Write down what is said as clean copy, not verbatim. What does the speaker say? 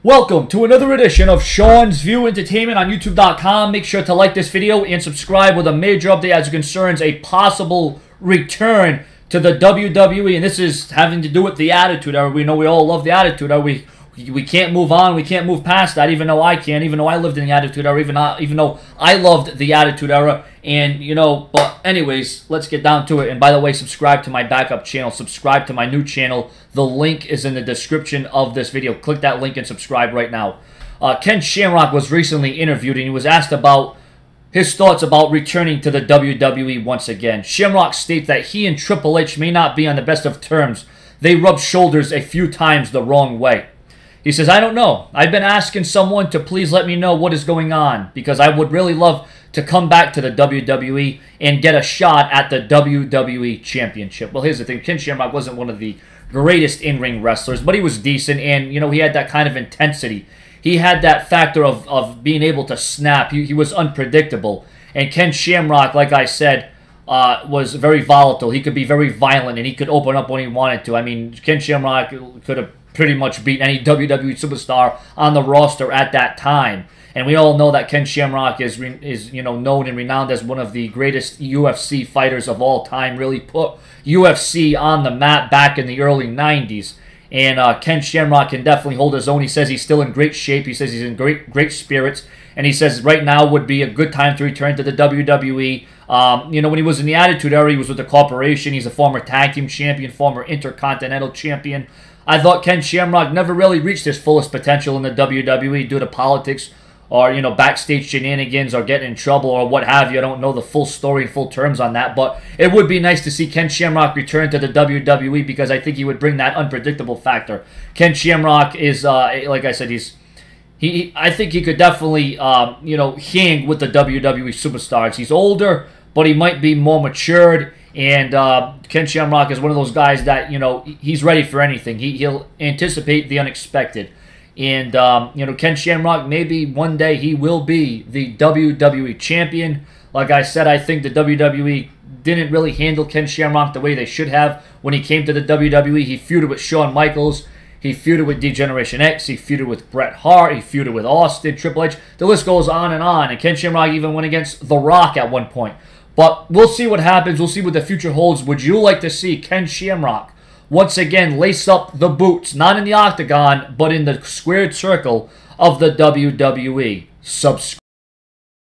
Welcome to another edition of Sean's View Entertainment on YouTube.com. Make sure to like this video and subscribe with a major update as it concerns a possible return to the WWE. And this is having to do with the Attitude Era. We know we all love the Attitude Era. We can't move on. We can't move past that, even though I can, even though I lived in the Attitude Era, even though I loved the Attitude Era. And, you know, but anyways, let's get down to it. And by the way, subscribe to my backup channel. Subscribe to my new channel. The link is in the description of this video. Click that link and subscribe right now. Ken Shamrock was recently interviewed, and he was asked about his thoughts about returning to the WWE once again. Shamrock states that he and Triple H may not be on the best of terms. They rubbed shoulders a few times the wrong way. He says, I don't know. I've been asking someone to please let me know what is going on, because I would really love to come back to the WWE and get a shot at the WWE Championship. Well, here's the thing. Ken Shamrock wasn't one of the greatest in-ring wrestlers, but he was decent, and, you know, he had that kind of intensity. He had that factor of being able to snap. He was unpredictable. And Ken Shamrock, like I said, was very volatile. He could be very violent, and he could open up when he wanted to. I mean, Ken Shamrock could have pretty much beat any WWE superstar on the roster at that time. And we all know that Ken Shamrock is you know, known and renowned as one of the greatest UFC fighters of all time. Really put UFC on the map back in the early 90s. And Ken Shamrock can definitely hold his own. He says he's still in great shape. He says he's in great spirits. And he says right now would be a good time to return to the WWE. You know, when he was in the Attitude Era, he was with the Corporation. He's a former tag team champion, former intercontinental champion. I thought Ken Shamrock never really reached his fullest potential in the WWE due to politics or, you know, backstage shenanigans or getting in trouble or what have you. I don't know the full story and full terms on that, but it would be nice to see Ken Shamrock return to the WWE because I think he would bring that unpredictable factor. Ken Shamrock is, like I said, I think he could definitely, you know, hang with the WWE superstars. He's older, but he might be more matured. And Ken Shamrock is one of those guys that, you know, he's ready for anything. He'll anticipate the unexpected. And, you know, Ken Shamrock, maybe one day he will be the WWE champion. Like I said, I think the WWE didn't really handle Ken Shamrock the way they should have when he came to the WWE. He feuded with Shawn Michaels. He feuded with D-Generation X. He feuded with Bret Hart. He feuded with Austin, Triple H. The list goes on. And Ken Shamrock even went against The Rock at one point. But we'll see what happens. We'll see what the future holds. Would you like to see Ken Shamrock once again lace up the boots, not in the octagon, but in the squared circle of the WWE? Subscribe.